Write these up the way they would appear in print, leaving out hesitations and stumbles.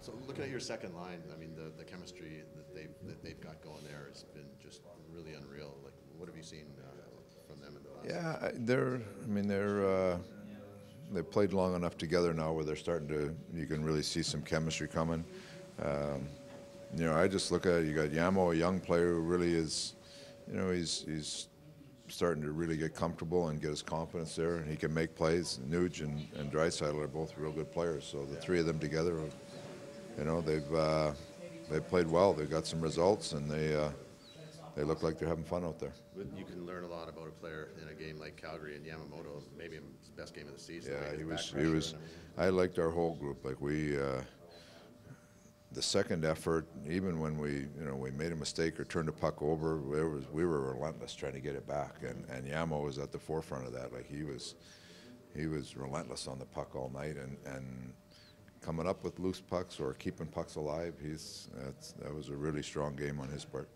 So looking at your second line, I mean, the chemistry that they've got going there has been just really unreal. Like, what have you seen from them in the last? Yeah, they've played long enough together now where they're starting to. You can really see some chemistry coming. I just look at it. You got Yamo, a young player who really is. He's starting to really get comfortable and get his confidence there, and he can make plays. Nuge and Draisaitl are both real good players. So the three of them together, they've played well. They've got some results, and they look like they're having fun out there. You can learn a lot about a player in a game like Calgary, and Yamamoto, maybe his best game of the season. Yeah, he was. I liked our whole group. Like the second effort, even when we made a mistake or turned a puck over, we were relentless trying to get it back, and Yamo was at the forefront of that. Like he was relentless on the puck all night, and coming up with loose pucks or keeping pucks alive. That was a really strong game on his part.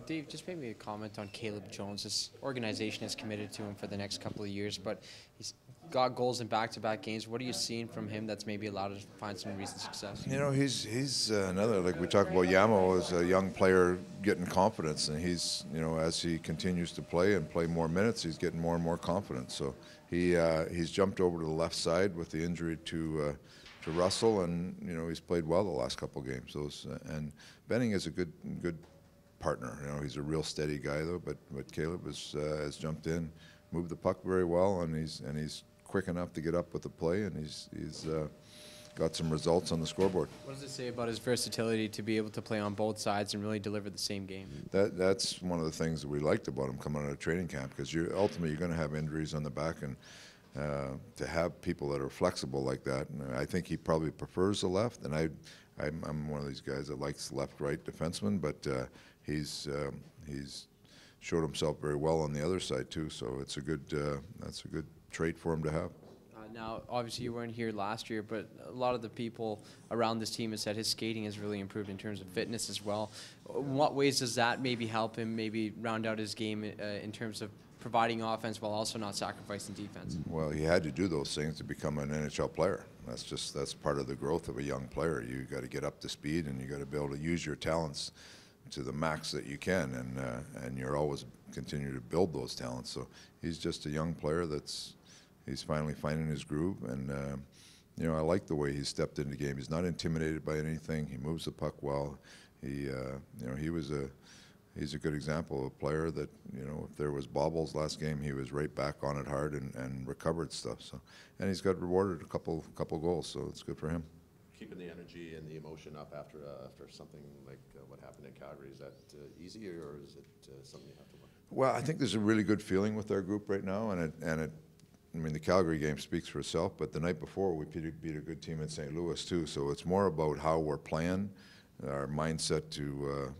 Dave, just maybe a comment on Caleb Jones. This organization is committed to him for the next couple of years, but he's got goals in back-to-back games. What are you seeing from him that's maybe allowed him to find some recent success? He's another, like we talked about Yamo as a young player getting confidence, and he's, as he continues to play and play more minutes, he's getting more and more confidence. So he's jumped over to the left side with the injury to Russell, and he's played well the last couple of games. And Benning is a good partner. He's a real steady guy though, but Caleb has jumped in, moved the puck very well, and he's quick enough to get up with the play, and he's got some results on the scoreboard. What does it say about his versatility to be able to play on both sides and really deliver the same game? That's one of the things that we liked about him coming out of training camp, because ultimately you're going to have injuries on the back, and to have people that are flexible like that, and I think he probably prefers the left, and I'm one of these guys that likes left-right defensemen, but he's showed himself very well on the other side too. So it's that's a good trait for him to have. Now, obviously, you weren't here last year, but a lot of the people around this team have said his skating has really improved in terms of fitness as well. In what ways does that maybe help him maybe round out his game in terms of providing offense while also not sacrificing defense? Well, he had to do those things to become an NHL player. That's part of the growth of a young player. You got to get up to speed, and you got to be able to use your talents to the max that you can, and you're always continue to build those talents. So he's just a young player he's finally finding his groove, and I like the way he stepped into the game. He's not intimidated by anything. He moves the puck well. He's a good example of a player that, if there was bobbles last game, he was right back on it hard and recovered stuff. So, and he's got rewarded a couple goals, so it's good for him. Keeping the energy and the emotion up after something like what happened in Calgary, is that easy, or is it something you have to work? Well, I think there's a really good feeling with our group right now, and I mean, the Calgary game speaks for itself, but the night before we beat a good team in St. Louis too. So it's more about how we're playing, our mindset to,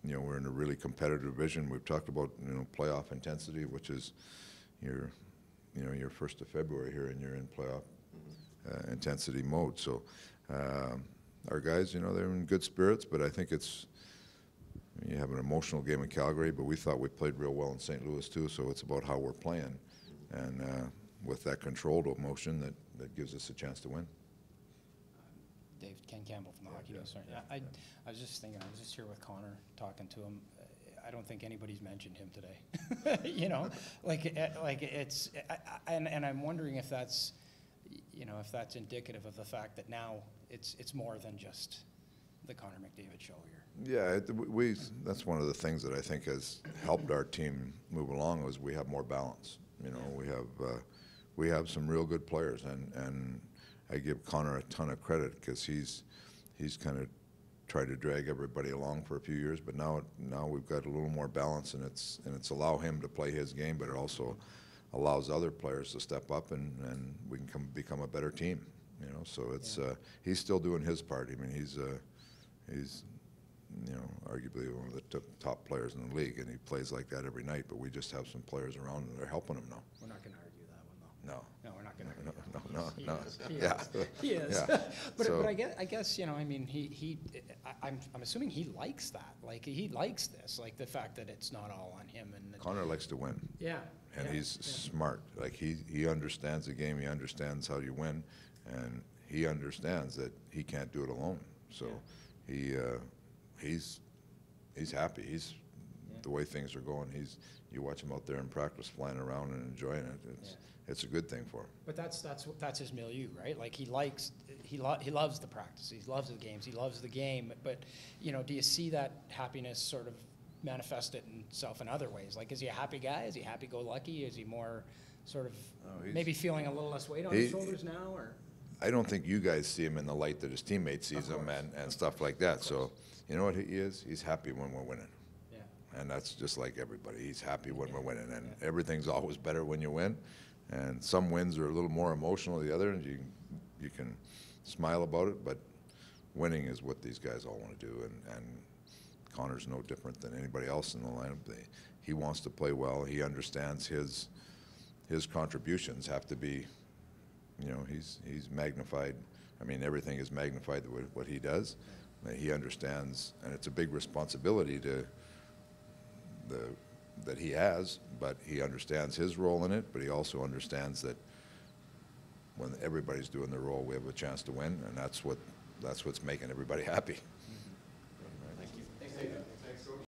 we're in a really competitive division. We've talked about playoff intensity, which is your 1st of February here, and you're in playoff intensity mode. So our guys, they're in good spirits, but I think you have an emotional game in Calgary, but we thought we played real well in St. Louis too. So it's about how we're playing, and with that controlled emotion that gives us a chance to win. Dave, Ken Campbell from the Hockey News. Sorry. I was just thinking, I was just here with Connor talking to him. I don't think anybody's mentioned him today. And I'm wondering if that's, if that's indicative of the fact that now it's more than just the Connor McDavid show here. Yeah, that's one of the things that I think has helped our team move along, is we have more balance. We have some real good players, and I give Connor a ton of credit, because he's kind of tried to drag everybody along for a few years, but now we've got a little more balance, and it's allow him to play his game, but it also allows other players to step up, and we can become a better team. So it's he's still doing his part. I mean, he's arguably one of the top players in the league, and he plays like that every night. But we just have some players around, and they're helping him now. We're not going to argue that one, though. No. No, we're not going to argue that one. No. He is. Yeah. But So, I guess I mean, I'm assuming he likes that. Like, he likes this, like the fact that it's not all on him. And Connor likes to win. Yeah. And he's smart. Like he understands the game. He understands how you win, and he understands that he can't do it alone. So he's happy. He's the way things are going. You watch him out there in practice, flying around and enjoying it. It's a good thing for him. But that's his milieu, right? Like he loves the practice. He loves the games. He loves the game. But do you see that happiness sort of manifest itself in other ways? Like, is he a happy guy? Is he happy-go-lucky? Is he more sort of maybe feeling a little less weight on his shoulders now? Or I don't think you guys see him in the light that his teammates sees him and stuff like that. So you know what he is? He's happy when we're winning. Yeah. And that's just like everybody. He's happy when we're winning, and everything's always better when you win. And some wins are a little more emotional than the other, and you can smile about it, but winning is what these guys all want to do, and Connor's no different than anybody else in the lineup. He wants to play well. He understands his contributions have to be, he's magnified. I mean, everything is magnified with what he does. He understands, and it's a big responsibility that he has, but he understands his role in it, but he also understands that when everybody's doing their role, we have a chance to win, and that's what's making everybody happy. Thank you. Thanks, David.